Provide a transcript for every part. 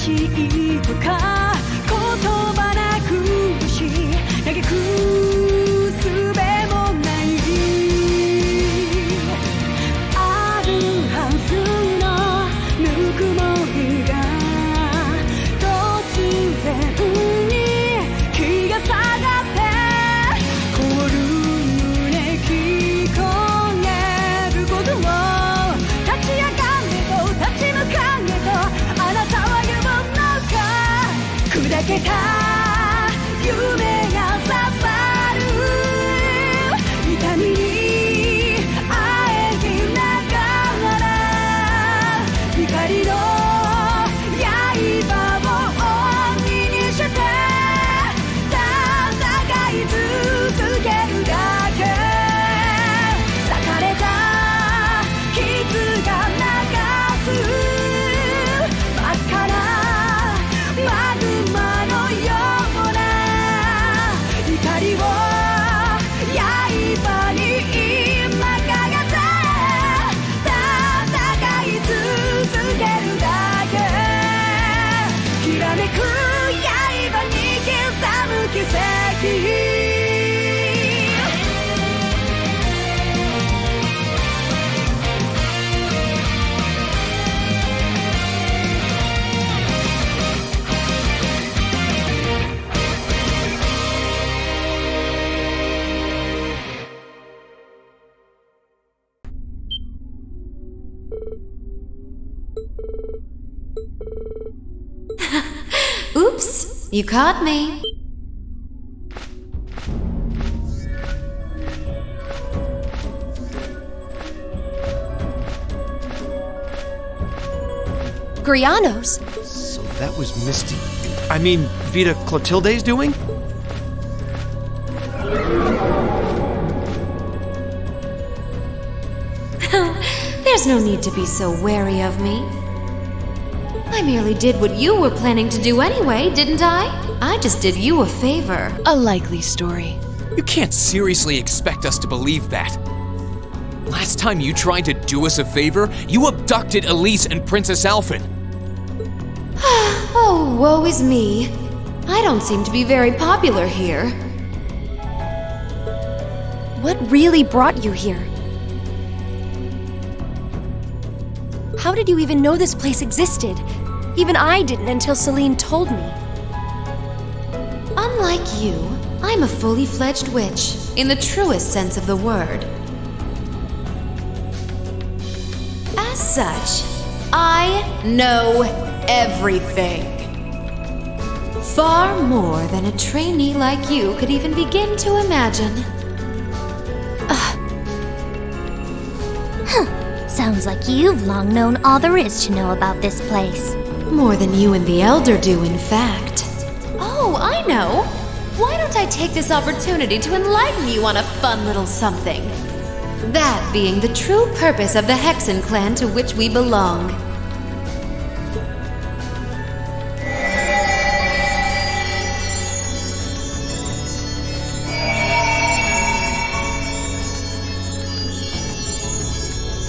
しいとか言葉なくし嘆く術もないあるはずのぬくもりが突然に気が下がって凍る胸聞こえることを立ち上がれと立ち向かえとあなたは言うのか砕けた夢が刺さる痛みにあえぎながら光の刃を鬼にして戦い続けるだけ裂かれた傷が流す真っ赤なマグマのような光を刃に今かけて戦い続けるだけきらめく刃に刻む奇跡Oops, you caught me. GRIANOS? So that was Misty. I mean, Vita Clotilde's doing? There's no need to be so wary of me. I merely did what you were planning to do anyway, didn't I? I just did you a favor. A likely story. You can't seriously expect us to believe that. Last time you tried to do us a favor, you abducted Elise and Princess Alphen. Oh, woe is me. I don't seem to be very popular here. What really brought you here? How did you even know this place existed? Even I didn't until Celine told me. Unlike you, I'm a fully fledged witch, in the truest sense of the word. As such, I know everything. Far more than a trainee like you could even begin to imagine. Sounds like you've long known all there is to know about this place. More than you and the Elder do, in fact. Oh, I know! Why don't I take this opportunity to enlighten you on a fun little something? That being the true purpose of the Hexen clan to which we belong.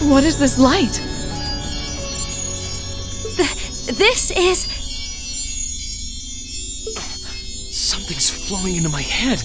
What is this light? This is... Something's flowing into my head.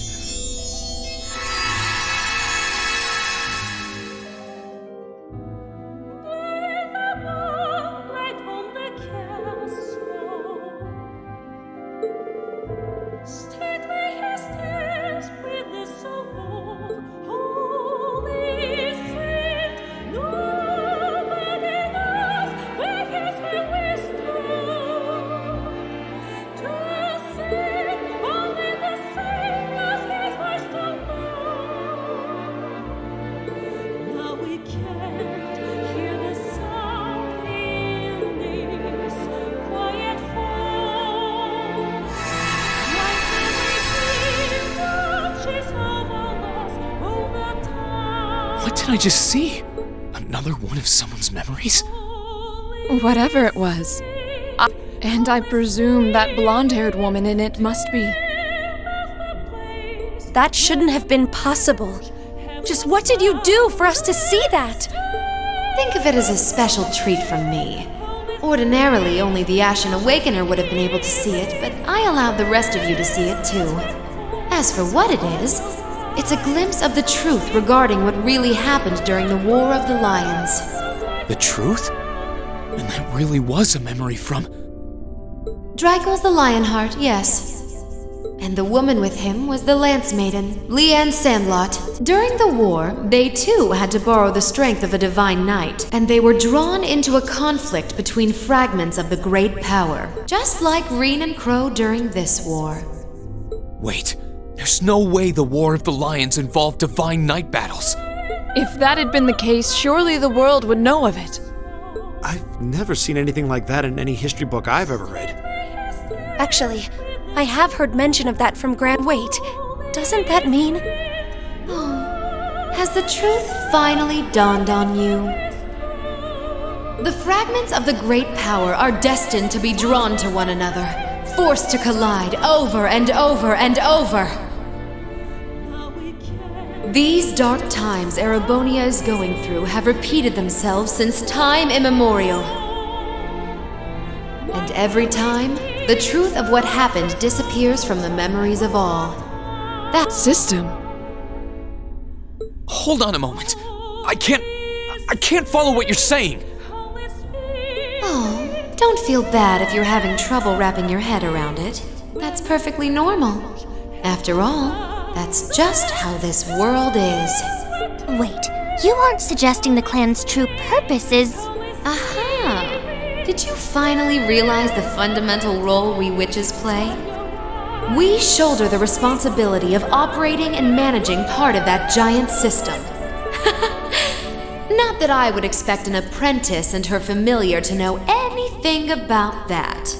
What did I just see? Another one of someone's memories? Whatever it was. And I presume that blonde-haired woman in it must be. That shouldn't have been possible. Just what did you do for us to see that? Think of it as a special treat from me. Ordinarily, only the Ashen Awakener would have been able to see it, but I allowed the rest of you to see it too. As for what it is, it's a glimpse of the truth regarding what really happened during the War of the Lions. The truth? And that really was a memory from... Dreigel's the Lionheart, yes. And the woman with him was the Lance Maiden, Leanne Sandlot. During the war, they too had to borrow the strength of a divine knight, and they were drawn into a conflict between fragments of the great power, just like Reen and Crow during this war. Wait, there's no way the War of the Lions involved divine knight battles. If that had been the case, surely the world would know of it. I've never seen anything like that in any history book I've ever read. Actually, I have heard mention of that from Gran. Wait, doesn't that mean... Has the truth finally dawned on you? The fragments of the great power are destined to be drawn to one another, forced to collide over and over and over. These dark times Erebonia is going through have repeated themselves since time immemorial. And every time, the truth of what happened disappears from the memories of all. That system. Hold on a moment. I can't follow what you're saying. Oh, don't feel bad if you're having trouble wrapping your head around it. That's perfectly normal. After all, that's just how this world is. Wait, you aren't suggesting the clan's true purpose is... Aha! Did you finally realize the fundamental role we witches play? We shoulder the responsibility of operating and managing part of that giant system. Not that I would expect an apprentice and her familiar to know anything about that.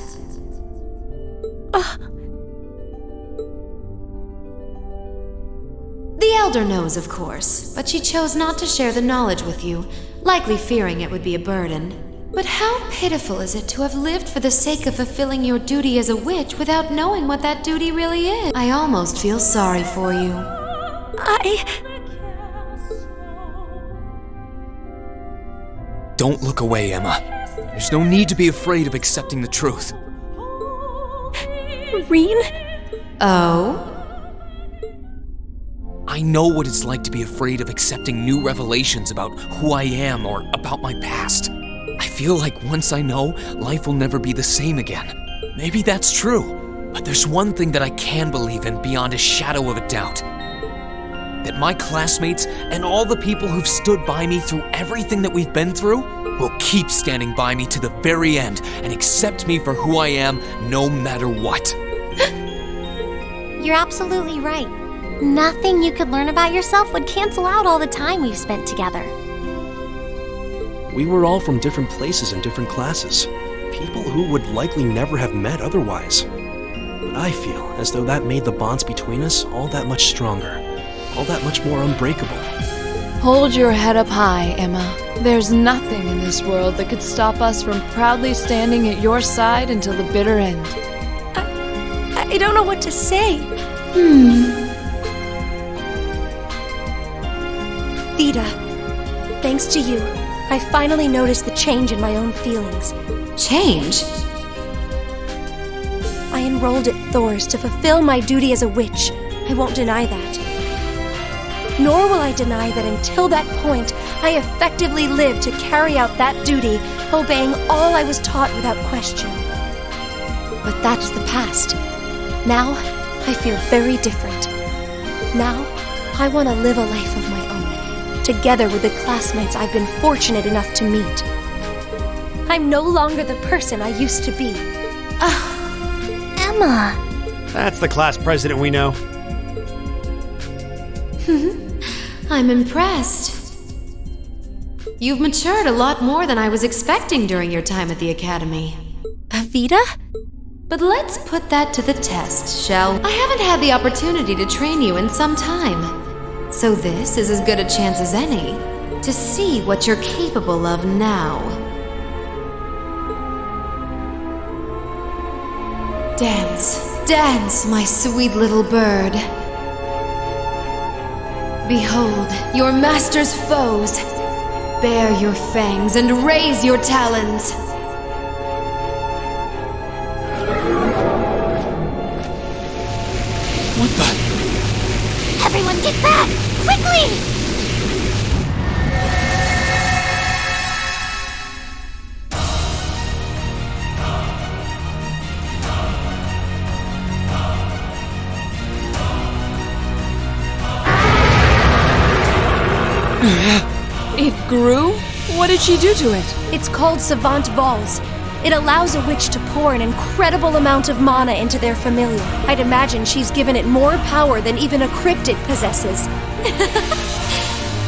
The Elder knows, of course, but she chose not to share the knowledge with you, likely fearing it would be a burden. But how pitiful is it to have lived for the sake of fulfilling your duty as a witch without knowing what that duty really is? I almost feel sorry for you. Don't look away, Emma. There's no need to be afraid of accepting the truth. Reen? Oh? I know what it's like to be afraid of accepting new revelations about who I am or about my past. I feel like once I know, life will never be the same again. Maybe that's true, but there's one thing that I can believe in beyond a shadow of a doubt. That my classmates and all the people who've stood by me through everything that we've been through will keep standing by me to the very end and accept me for who I am no matter what. You're absolutely right. Nothing you could learn about yourself would cancel out all the time we've spent together. We were all from different places and different classes. People who would likely never have met otherwise. But I feel as though that made the bonds between us all that much stronger. All that much more unbreakable. Hold your head up high, Emma. There's nothing in this world that could stop us from proudly standing at your side until the bitter end. I don't know what to say. Vida, thanks to you, I finally noticed the change in my own feelings. Change? I enrolled at Thor's to fulfill my duty as a witch. I won't deny that. Nor will I deny that until that point, I effectively lived to carry out that duty, obeying all I was taught without question. But that's the past. Now, I feel very different. Now, I want to live a life of my own, together with the classmates I've been fortunate enough to meet. I'm no longer the person I used to be. Emma! That's the class president we know. I'm impressed. You've matured a lot more than I was expecting during your time at the academy. Vida? But let's put that to the test, shall we? I haven't had the opportunity to train you in some time. So this is as good a chance as any to see what you're capable of now. Dance, dance, my sweet little bird. Behold, your master's foes. Bare your fangs and raise your talons. quickly! It grew? What did she do to it? It's called Savant Vols. It allows a witch to pour an incredible amount of mana into their familiar. I'd imagine she's given it more power than even a cryptid possesses.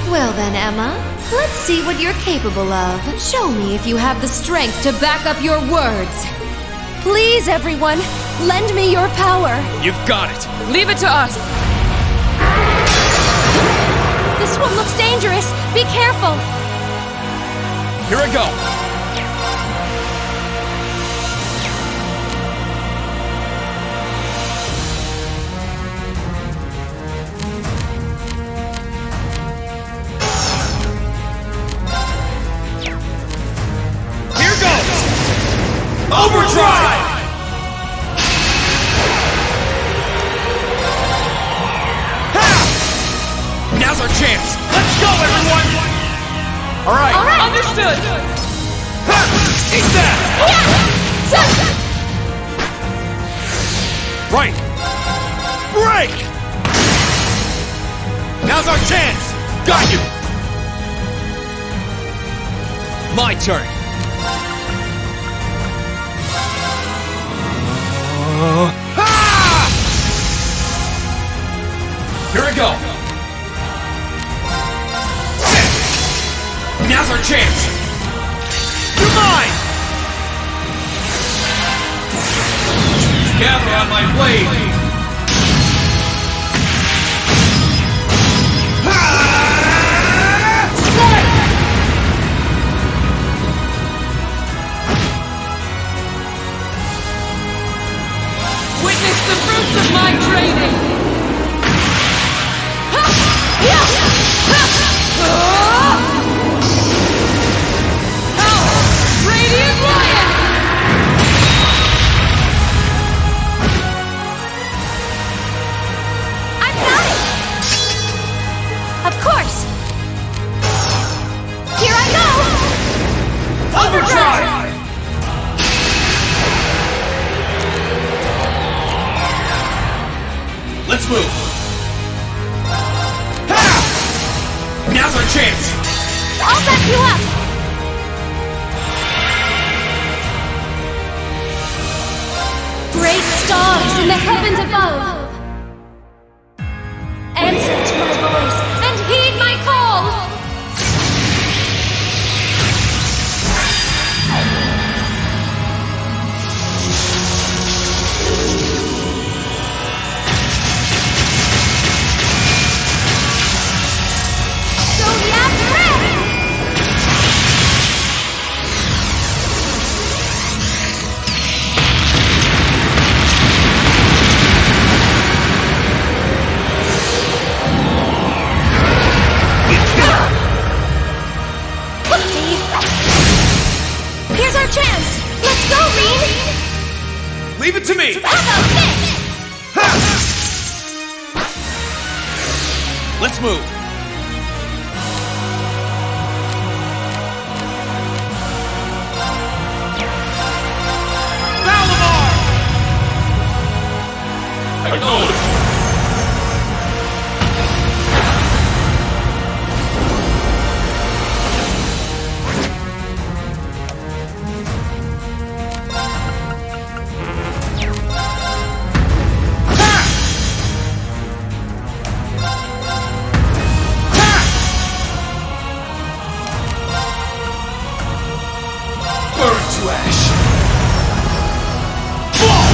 Well then, Emma, let's see what you're capable of. Show me if you have the strength to back up your words. Please, everyone, lend me your power. You've got it. Leave it to us! This one looks dangerous. Be careful. Here I go. Here goes! Overdrive! Now's our chance! Let's go, everyone! All right. Understood! Ha! Eat that! Right! Break! Now's our chance! Got you! My turn! Ha! Here I go! Now's our chance! You're mine! Gather on my blade! Witness the fruits of my training! Radiant Lion! I've got it! Of course! Here I go! Overdrive! Let's move! Ha! Now's our chance! I'll back you up! Great stars in the heavens above! Answer to my voice and heed my call! Zodiac Red! Here's our chance! Let's go, Reed! Leave it to me! How about this? Ha! Let's move! Valimar! Acknowledge! Burn to ash! Fall!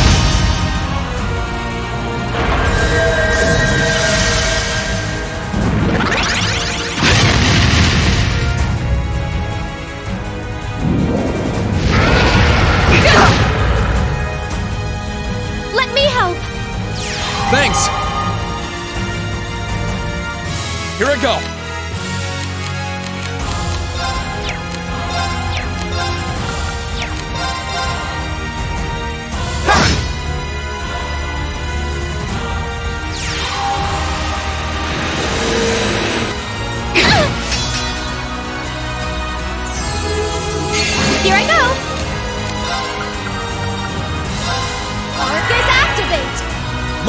Let me help! Thanks! Here I go!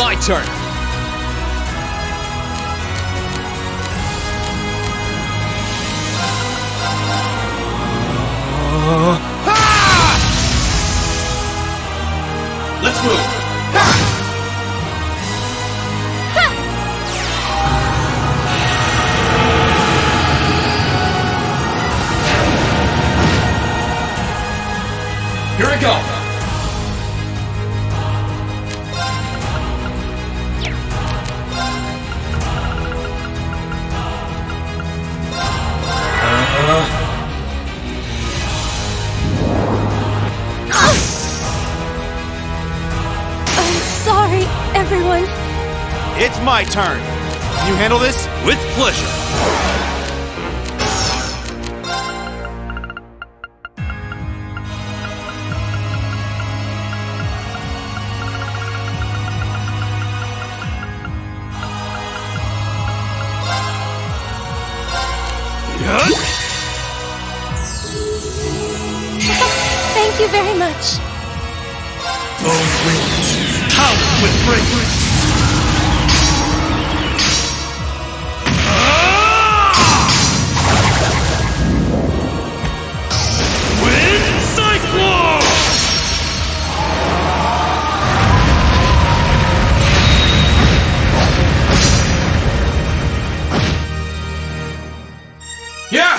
My turn. Let's move. Here I go. I'm sorry, everyone. It's my turn. Can you handle this? With pleasure. Thank you very much. Those wings power with grace. Wind cyclone. Yeah!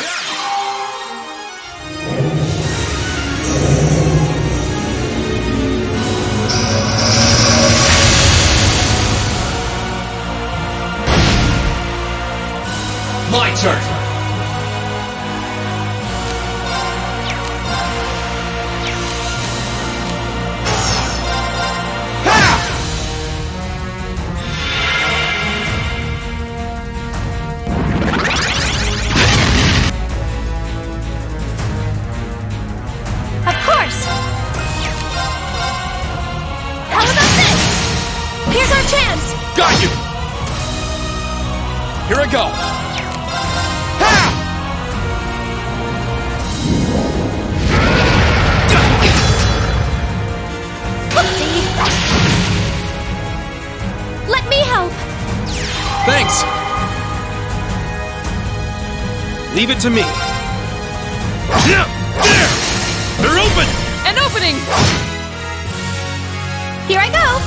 My turn. Of course. How about this? Here's our chance. Got you! Here I go! Oopsie. Let me help. Thanks! Leave it to me. Yeah, there. They're open. An opening! Here I go.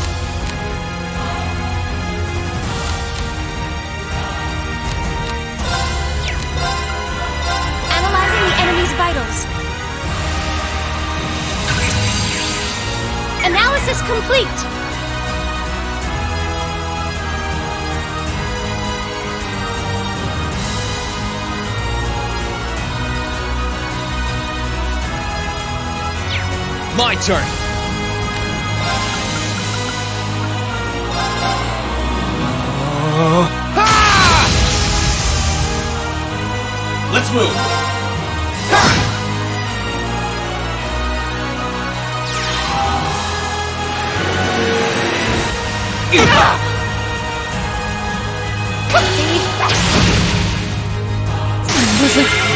Analyzing the enemy's vitals. Analysis complete. My turn! Let's move. Whoopsie.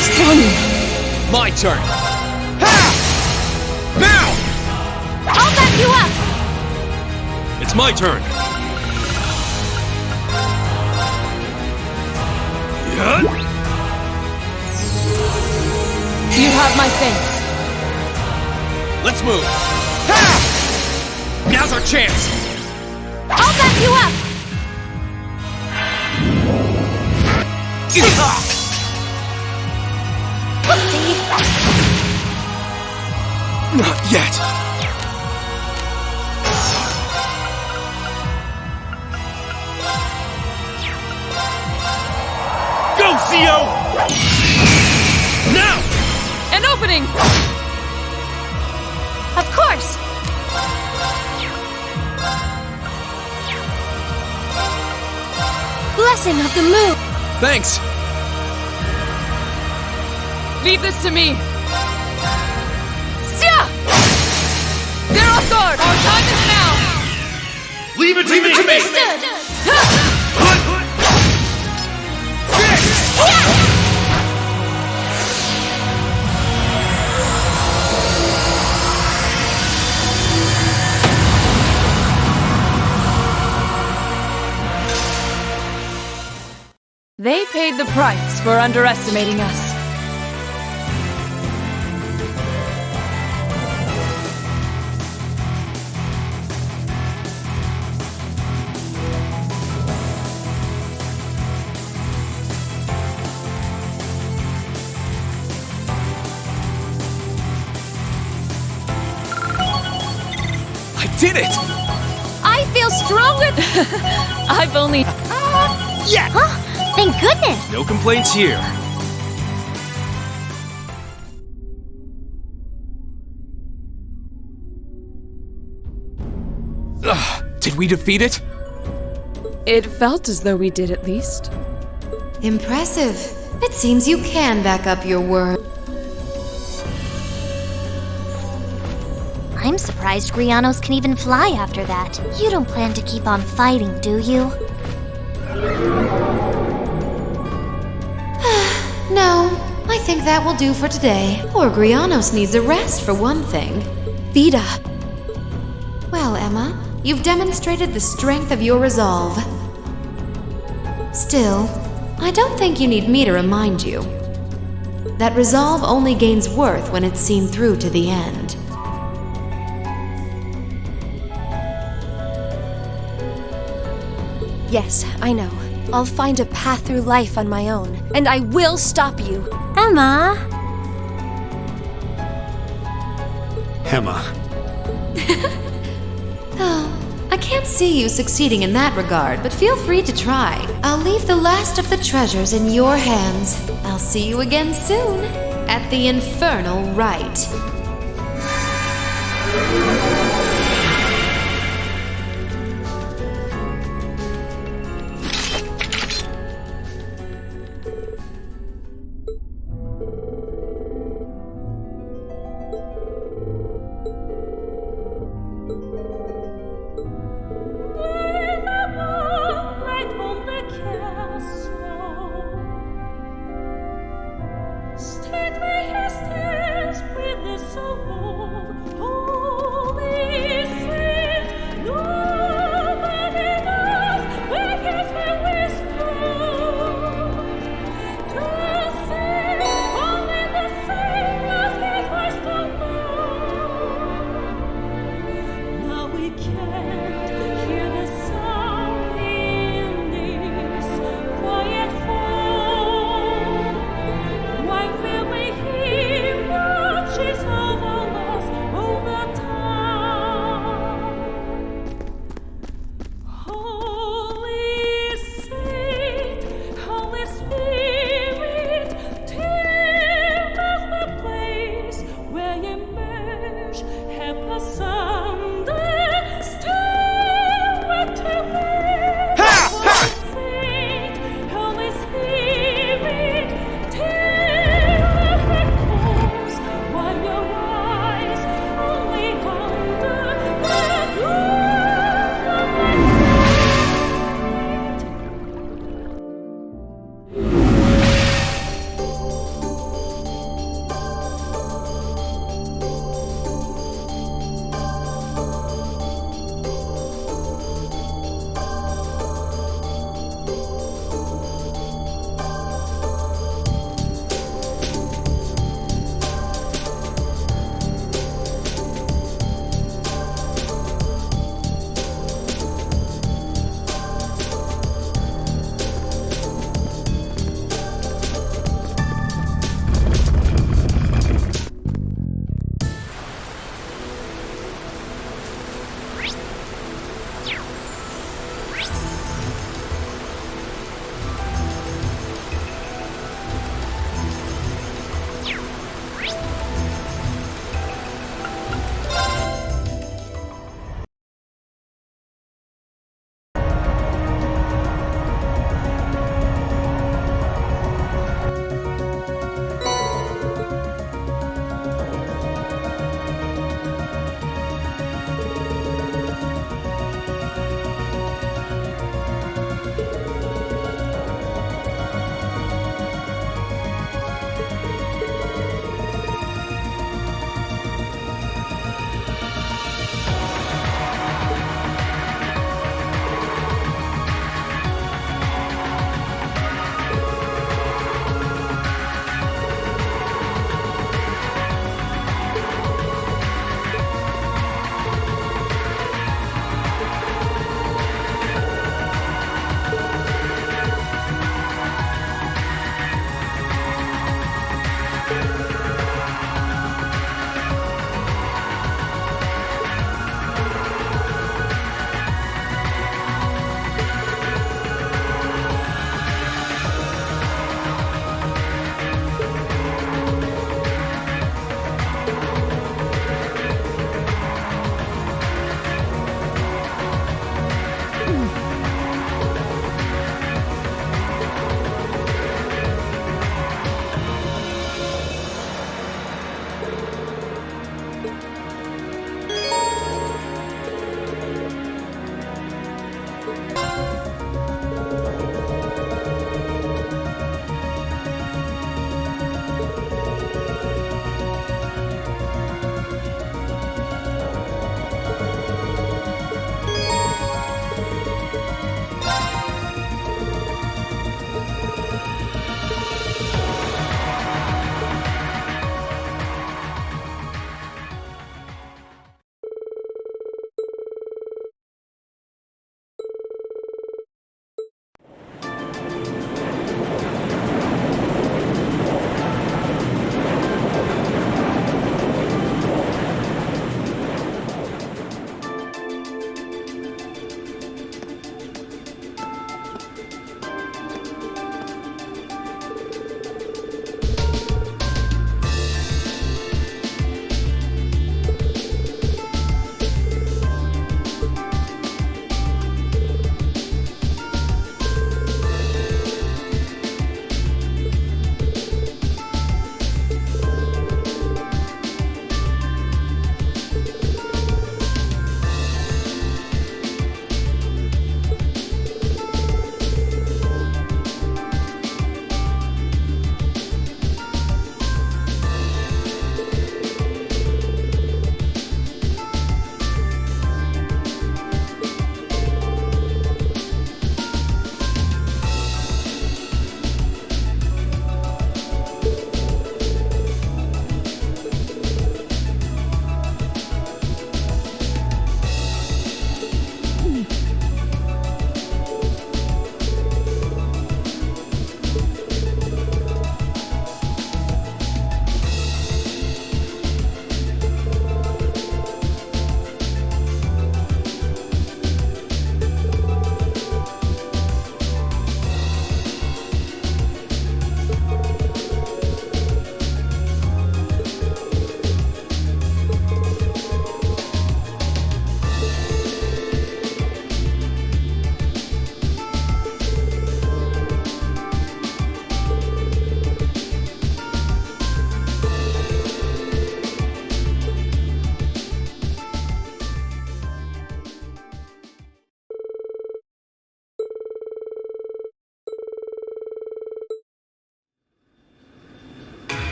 Stunning. My turn! Now. I'll back you up. It's my turn. You have my thanks. Let's move! Now's our chance! I'll back you up. Whoopsie. Not yet. Go, CO. Now. An opening! Of course. Blessing of the moon. Thanks! Leave this to me. Sia! They're off guard! Our time is now! Leave it to me. Understood. They paid the price for underestimating us. I did it! I feel stronger. I've only. Yeah! Huh? Thank goodness! No complaints here. Did we defeat it? It felt as though we did at least. Impressive. It seems you can back up your word. I'm surprised Grianos can even fly after that. You don't plan to keep on fighting, do you? No, I think that will do for today. Poor Grianos needs a rest for one thing. Vida. Well, Emma, you've demonstrated the strength of your resolve. Still, I don't think you need me to remind you. That resolve only gains worth when it's seen through to the end. Yes, I know. I'll find a path through life on my own, and I will stop you. Emma! Emma. Oh, I can't see you succeeding in that regard, but feel free to try. I'll leave the last of the treasures in your hands. I'll see you again soon, at the Infernal Rite.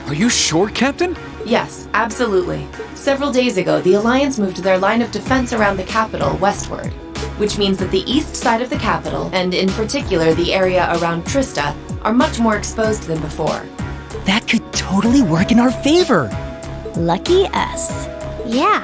Are you sure, Captain? Yes, absolutely. Several days ago, the Alliance moved their line of defense around the capital westward, which means that the east side of the capital, and in particular the area around Trista, are much more exposed than before. That could totally work in our favor. Lucky us. Yeah.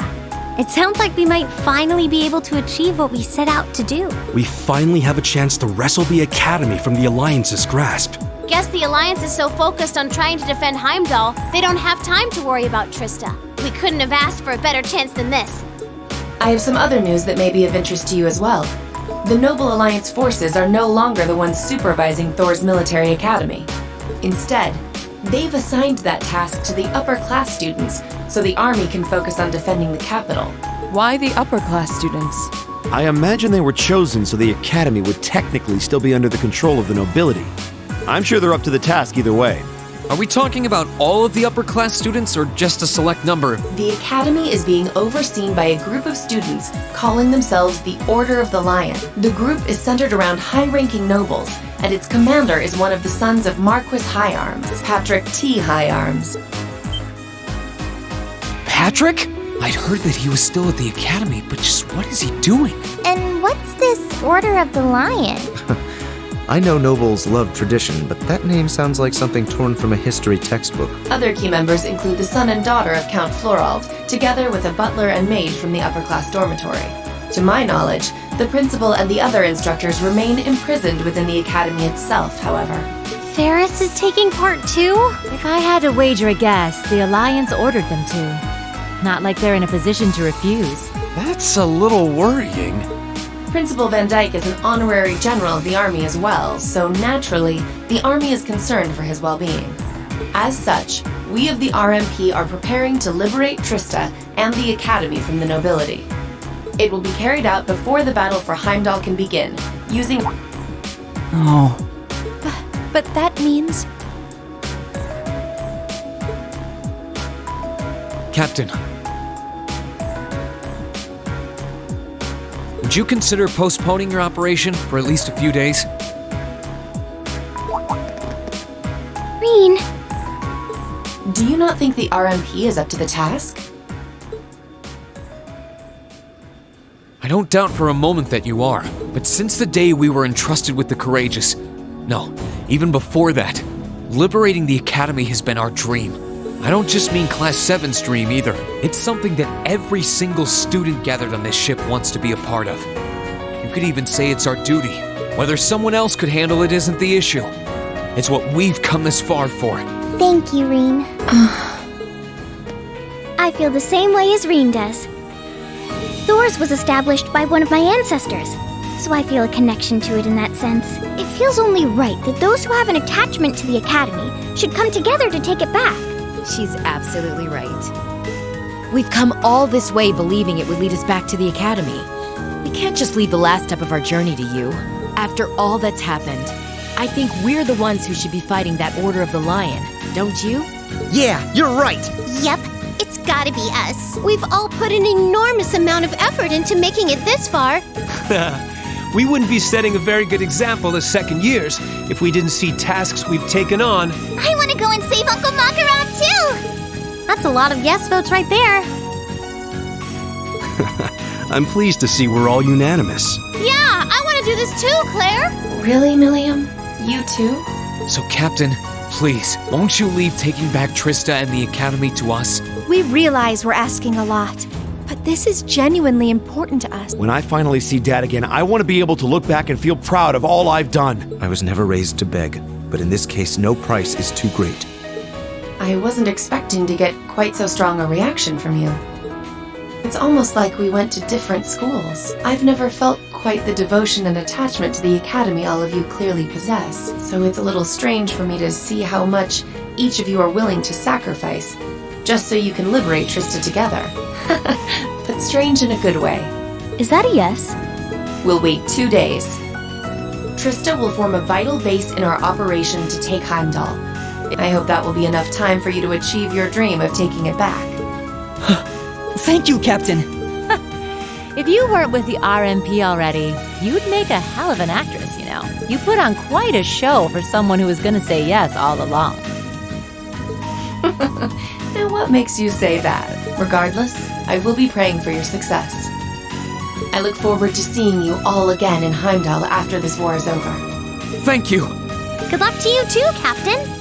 It sounds like we might finally be able to achieve what we set out to do. We finally have a chance to wrestle the Academy from the Alliance's grasp. Guess the Alliance is so focused on trying to defend Heimdall, they don't have time to worry about Trista. We couldn't have asked for a better chance than this. I have some other news that may be of interest to you as well. The Noble Alliance forces are no longer the ones supervising Thor's military academy. Instead, they've assigned that task to the upper-class students, so the army can focus on defending the capital. Why the upper-class students? I imagine they were chosen so the Academy would technically still be under the control of the nobility. I'm sure they're up to the task either way. Are we talking about all of the upper-class students or just a select number? The Academy is being overseen by a group of students calling themselves the Order of the Lion. The group is centered around high-ranking nobles, and its commander is one of the sons of Marquis High Arms, Patrick T. High Arms. Patrick? I'd heard that he was still at the Academy, but just what is he doing? And what's this Order of the Lion? I know nobles love tradition, but that name sounds like something torn from a history textbook. Other key members include the son and daughter of Count Florald, together with a butler and maid from the upper-class dormitory. To my knowledge, the principal and the other instructors remain imprisoned within the academy itself, however. Ferris is taking part too? If I had to wager a guess, the Alliance ordered them to. Not like they're in a position to refuse. That's a little worrying. Principal Van Dyke is an honorary general of the army as well, so naturally, the army is concerned for his well-being. As such, we of the RMP are preparing to liberate Trista and the Academy from the nobility. It will be carried out before the battle for Heimdall can begin, using... Oh. But that means... Captain. Would you consider postponing your operation for at least a few days? Green. Do you not think the RMP is up to the task? I don't doubt for a moment that you are, but since the day we were entrusted with the Courageous, no, even before that, liberating the Academy has been our dream. I don't just mean Class 7's dream either. It's something that every single student gathered on this ship wants to be a part of. You could even say it's our duty. Whether someone else could handle it isn't the issue. It's what we've come this far for. Thank you, Reen. I feel the same way as Reen does. Thor's was established by one of my ancestors, so I feel a connection to it in that sense. It feels only right that those who have an attachment to the Academy should come together to take it back. She's absolutely right. We've come all this way believing it would lead us back to the Academy. We can't just leave the last step of our journey to you. After all that's happened, I think we're the ones who should be fighting that Order of the Lion, don't you? Yeah, you're right. Yep, it's gotta be us. We've all put an enormous amount of effort into making it this far. We wouldn't be setting a very good example as second years if we didn't see tasks we've taken on. I want to go and save Uncle Makarov too! That's a lot of yes votes right there. I'm pleased to see we're all unanimous. Yeah, I want to do this too, Claire! Really, Milliam? You too? So, Captain, please, won't you leave taking back Trista and the Academy to us? We realize we're asking a lot, but this is genuinely important to us. When I finally see Dad again, I want to be able to look back and feel proud of all I've done. I was never raised to beg, but in this case, no price is too great. I wasn't expecting to get quite so strong a reaction from you. It's almost like we went to different schools. I've never felt quite the devotion and attachment to the Academy all of you clearly possess, so it's a little strange for me to see how much each of you are willing to sacrifice, just so you can liberate Trista together. But strange in a good way. Is that a yes? We'll wait 2 days. Trista will form a vital base in our operation to take Heimdall. I hope that will be enough time for you to achieve your dream of taking it back. Thank you, Captain. If you weren't with the RMP already, you'd make a hell of an actress, you know. You put on quite a show for someone who was gonna say yes all along. And what makes you say that? Regardless, I will be praying for your success. I look forward to seeing you all again in Heimdall after this war is over. Thank you! Good luck to you too, Captain.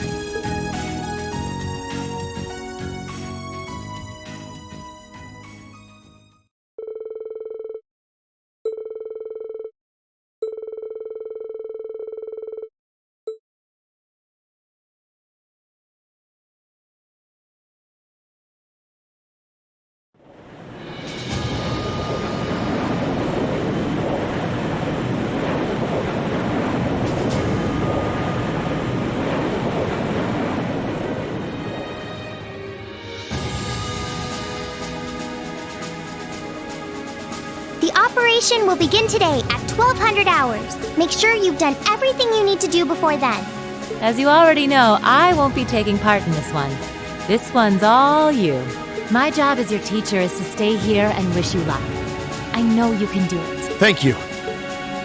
The operation will begin today at 1200 hours. Make sure you've done everything you need to do before then. As you already know, I won't be taking part in this one. This one's all you. My job as your teacher is to stay here and wish you luck. I know you can do it. Thank you.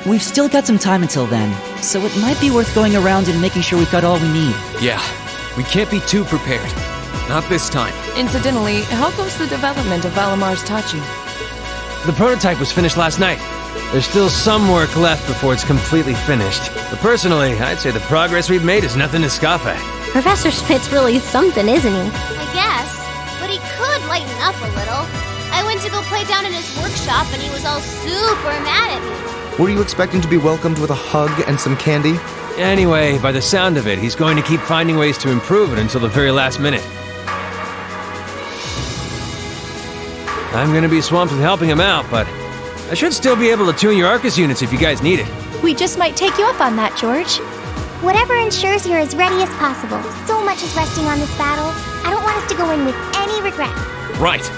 We've still got some time until then, so it might be worth going around and making sure we've got all we need. Yeah, we can't be too prepared. Not this time. Incidentally, how goes the development of Valamar's Tachi? The prototype was finished last night. There's still some work left before it's completely finished. But personally, I'd say the progress we've made is nothing to scoff at. Professor Schmidt's really something, isn't he? I guess, but he could lighten up a little. I went to go play down in his workshop and he was all super mad at me. Were you expecting to be welcomed with a hug and some candy? Anyway, by the sound of it, he's going to keep finding ways to improve it until the very last minute. I'm gonna be swamped with helping him out, but I should still be able to tune your Arcus units if you guys need it. We just might take you up on that, George. Whatever ensures you're as ready as possible. So much is resting on this battle. I don't want us to go in with any regrets. Right.